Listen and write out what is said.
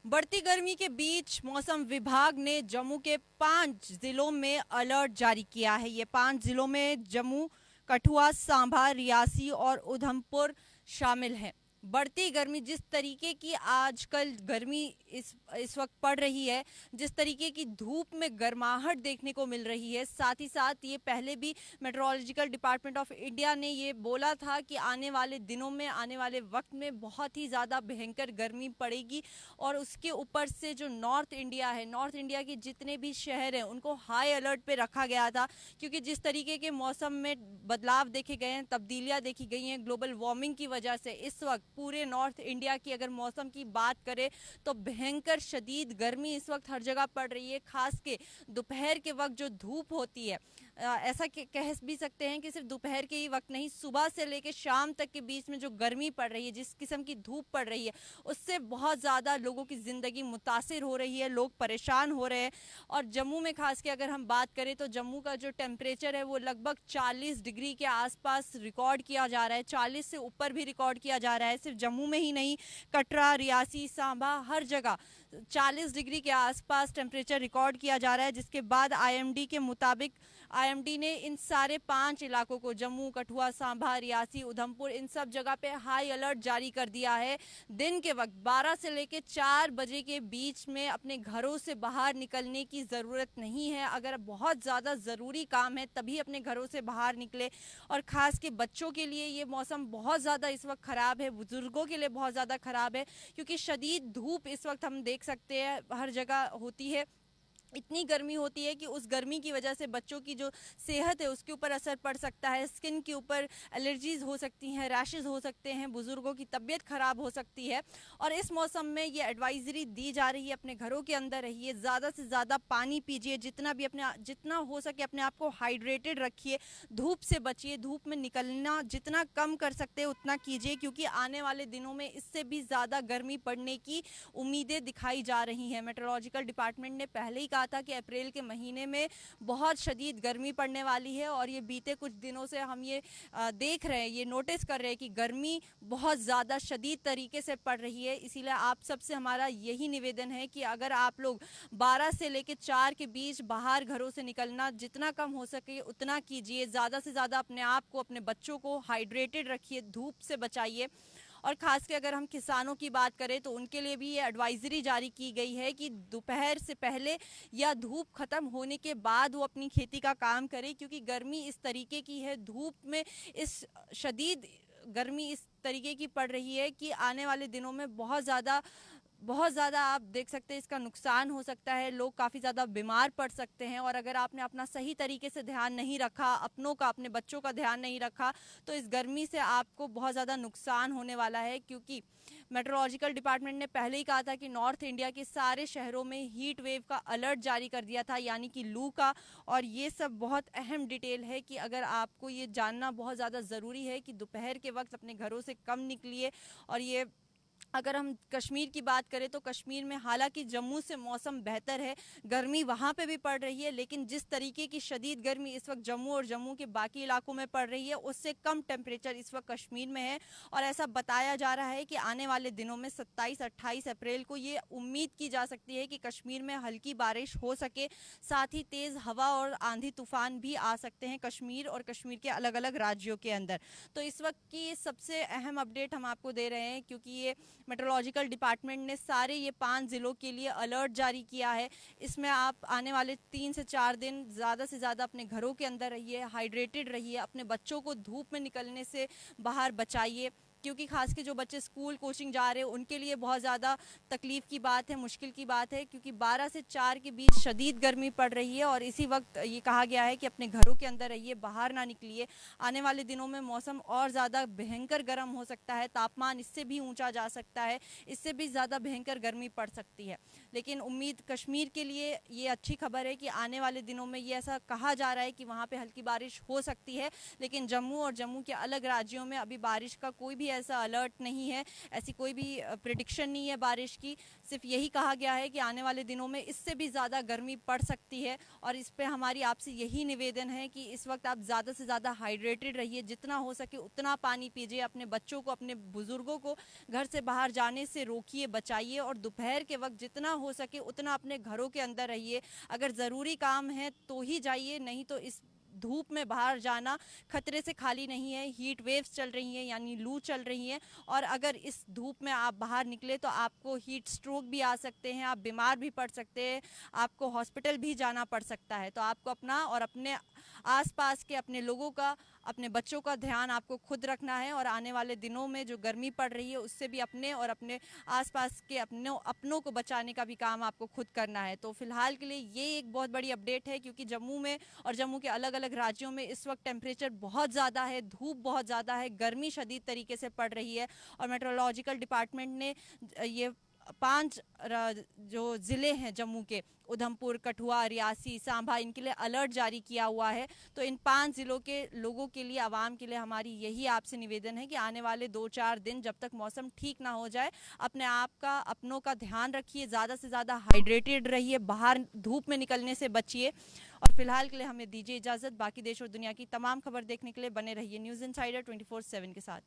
बढ़ती गर्मी के बीच मौसम विभाग ने जम्मू के 5 जिलों में अलर्ट जारी किया है। ये 5 जिलों में जम्मू, कठुआ, सांभा, रियासी और उधमपुर शामिल हैं। बढ़ती गर्मी, जिस तरीके की आजकल गर्मी इस वक्त पड़ रही है, जिस तरीके की धूप में गर्माहट देखने को मिल रही है, साथ ही साथ ये पहले भी मेट्रोलॉजिकल डिपार्टमेंट ऑफ इंडिया ने ये बोला था कि आने वाले दिनों में, आने वाले वक्त में बहुत ही ज़्यादा भयंकर गर्मी पड़ेगी। और उसके ऊपर से जो नॉर्थ इंडिया है, नॉर्थ इंडिया के जितने भी शहर हैं उनको हाई अलर्ट पे रखा गया था, क्योंकि जिस तरीके के मौसम में बदलाव देखे गए हैं, तब्दीलियां देखी गई हैं ग्लोबल वार्मिंग की वजह से, इस वक्त पूरे नॉर्थ इंडिया की अगर मौसम की बात करें तो भयंकर शदीद गर्मी इस वक्त हर जगह पड़ रही है। खास के दोपहर के वक्त जो धूप होती है, ऐसा कह भी सकते हैं कि सिर्फ दोपहर के ही वक्त नहीं, सुबह से लेकर शाम तक के बीच में जो गर्मी पड़ रही है, जिस किस्म की धूप पड़ रही है, उससे बहुत ज़्यादा लोगों की ज़िंदगी मुतासिर हो रही है, लोग परेशान हो रहे हैं। और जम्मू में खास के अगर हम बात करें तो जम्मू का जो टेम्परेचर है वो लगभग 40 डिग्री के आसपास रिकॉर्ड किया जा रहा है, 40 से ऊपर भी रिकॉर्ड किया जा रहा है। सिर्फ जम्मू में ही नहीं, कटरा, रियासी, सांबा, हर जगह 40 डिग्री के आसपास टेम्परेचर रिकॉर्ड किया जा रहा है। जिसके बाद आईएमडी के मुताबिक, आईएमडी ने इन सारे 5 इलाकों को, जम्मू, कठुआ, सांभा, रियासी, उधमपुर, इन सब जगह पे हाई अलर्ट जारी कर दिया है। दिन के वक्त 12 से लेकर 4 बजे के बीच में अपने घरों से बाहर निकलने की ज़रूरत नहीं है। अगर बहुत ज़्यादा ज़रूरी काम है तभी अपने घरों से बाहर निकले। और ख़ास के बच्चों के लिए ये मौसम बहुत ज़्यादा इस वक्त ख़राब है, बुज़ुर्गों के लिए बहुत ज़्यादा ख़राब है, क्योंकि शदीद धूप इस वक्त हम देख सकते हैं हर जगह होती है। इतनी गर्मी होती है कि उस गर्मी की वजह से बच्चों की जो सेहत है उसके ऊपर असर पड़ सकता है, स्किन के ऊपर एलर्जीज हो सकती हैं, रैशेज हो सकते हैं, बुजुर्गों की तबीयत खराब हो सकती है। और इस मौसम में ये एडवाइजरी दी जा रही है, अपने घरों के अंदर रहिए, ज़्यादा से ज़्यादा पानी पीजिए, जितना हो सके अपने आप को हाइड्रेटेड रखिए, धूप से बचिए, धूप में निकलना जितना कम कर सकते हैं उतना कीजिए, क्योंकि आने वाले दिनों में इससे भी ज़्यादा गर्मी पड़ने की उम्मीदें दिखाई जा रही हैं। मेट्रोलॉजिकल डिपार्टमेंट ने पहले ही कहा था कि अप्रैल के महीने में बहुत शदीद गर्मी पड़ने वाली है। और ये बीते कुछ दिनों से हम ये देख रहे हैं, ये नोटिस कर रहे हैं कि गर्मी बहुत ज़्यादा शदीद तरीके से पड़ रही है। इसीलिए आप सबसे हमारा यही निवेदन है कि अगर आप लोग 12 से लेकर 4 के बीच बाहर घरों से निकलना जितना कम हो सके उतना कीजिए। ज़्यादा से ज़्यादा अपने आप को, अपने बच्चों को हाइड्रेटेड रखिए, धूप से बचाइए। और खास के अगर हम किसानों की बात करें तो उनके लिए भी ये एडवाइजरी जारी की गई है कि दोपहर से पहले या धूप खत्म होने के बाद वो अपनी खेती का काम करें, क्योंकि गर्मी इस तरीके की है, धूप में इस शदीद गर्मी इस तरीके की पड़ रही है कि आने वाले दिनों में बहुत ज़्यादा आप देख सकते हैं इसका नुकसान हो सकता है, लोग काफ़ी ज़्यादा बीमार पड़ सकते हैं। और अगर आपने अपना सही तरीके से ध्यान नहीं रखा, अपनों का, अपने बच्चों का ध्यान नहीं रखा, तो इस गर्मी से आपको बहुत ज़्यादा नुकसान होने वाला है। क्योंकि मेट्रोलॉजिकल डिपार्टमेंट ने पहले ही कहा था कि नॉर्थ इंडिया के सारे शहरों में हीट वेव का अलर्ट जारी कर दिया था, यानी कि लू का। और ये सब बहुत अहम डिटेल है कि अगर आपको ये जानना बहुत ज़्यादा ज़रूरी है कि दोपहर के वक्त अपने घरों से कम निकलिए। और ये अगर हम कश्मीर की बात करें तो कश्मीर में हालांकि जम्मू से मौसम बेहतर है, गर्मी वहाँ पे भी पड़ रही है, लेकिन जिस तरीके की शदीद गर्मी इस वक्त जम्मू और जम्मू के बाकी इलाकों में पड़ रही है उससे कम टेम्परेचर इस वक्त कश्मीर में है। और ऐसा बताया जा रहा है कि आने वाले दिनों में 27-28 अप्रैल को ये उम्मीद की जा सकती है कि कश्मीर में हल्की बारिश हो सके, साथ ही तेज़ हवा और आंधी तूफान भी आ सकते हैं कश्मीर और कश्मीर के अलग अलग राज्यों के अंदर। तो इस वक्त की सबसे अहम अपडेट हम आपको दे रहे हैं, क्योंकि ये मेट्रोलॉजिकल डिपार्टमेंट ने सारे ये 5 ज़िलों के लिए अलर्ट जारी किया है। इसमें आप आने वाले 3 से 4 दिन ज़्यादा से ज़्यादा अपने घरों के अंदर रहिए, हाइड्रेटेड रहिए, अपने बच्चों को धूप में निकलने से बाहर बचाइए, क्योंकि खास के जो बच्चे स्कूल कोचिंग जा रहे हैं उनके लिए बहुत ज़्यादा तकलीफ़ की बात है, मुश्किल की बात है, क्योंकि 12 से 4 के बीच शदीद गर्मी पड़ रही है। और इसी वक्त ये कहा गया है कि अपने घरों के अंदर रहिए, बाहर ना निकलिए। आने वाले दिनों में मौसम और ज़्यादा भयंकर गर्म हो सकता है, तापमान इससे भी ऊंचा जा सकता है, इससे भी ज़्यादा भयंकर गर्मी पड़ सकती है। लेकिन उम्मीद कश्मीर के लिए ये अच्छी खबर है कि आने वाले दिनों में ये ऐसा कहा जा रहा है कि वहाँ पर हल्की बारिश हो सकती है, लेकिन जम्मू और जम्मू के अलग राज्यों में अभी बारिश का कोई भी ऐसा अलर्ट नहीं है, ऐसी कोई भी प्रिडिक्शन नहीं है बारिश की। सिर्फ यही कहा गया है कि आने वाले दिनों में इससे भी ज़्यादा गर्मी पड़ सकती है और इस पे हमारी आपसे यही निवेदन है कि इस वक्त आप ज़्यादा से ज़्यादा हाइड्रेटेड रहिए, जितना हो सके उतना पानी पीजिए, अपने बच्चों को, अपने बुज़ुर्गों को घर से बाहर जाने से रोकिए, बचाइए और दोपहर के वक्त जितना हो सके उतना अपने घरों के अंदर रहिए। अगर ज़रूरी काम है तो ही जाइए, नहीं तो इस धूप में बाहर जाना खतरे से खाली नहीं है। हीट वेव्स चल रही हैं, यानी लू चल रही हैं, और अगर इस धूप में आप बाहर निकले तो आपको हीट स्ट्रोक भी आ सकते हैं, आप बीमार भी पड़ सकते हैं, आपको हॉस्पिटल भी जाना पड़ सकता है। तो आपको अपना और अपने आसपास के अपने लोगों का, अपने बच्चों का ध्यान आपको खुद रखना है और आने वाले दिनों में जो गर्मी पड़ रही है उससे भी अपने और अपने आसपास के अपनों को बचाने का भी काम आपको खुद करना है। तो फिलहाल के लिए ये एक बहुत बड़ी अपडेट है, क्योंकि जम्मू में और जम्मू के अलग अलग राज्यों में इस वक्त टेम्परेचर बहुत ज़्यादा है, धूप बहुत ज़्यादा है, गर्मी शदीद तरीके से पड़ रही है। और मेट्रोलॉजिकल डिपार्टमेंट ने ये 5 जो ज़िले हैं जम्मू के, उधमपुर, कठुआ, रियासी, सांभा, इनके लिए अलर्ट जारी किया हुआ है। तो इन 5 ज़िलों के लोगों के लिए, आवाम के लिए हमारी यही आपसे निवेदन है कि आने वाले 2-4 दिन जब तक मौसम ठीक ना हो जाए, अपने आप का, अपनों का ध्यान रखिए, ज़्यादा से ज़्यादा हाइड्रेटेड रहिए, बाहर धूप में निकलने से बचिए। और फिलहाल के लिए हमें दीजिए इजाज़त। बाकी देश और दुनिया की तमाम खबर देखने के लिए बने रहिए न्यूज़ इनसाइडर 24/7 के साथ।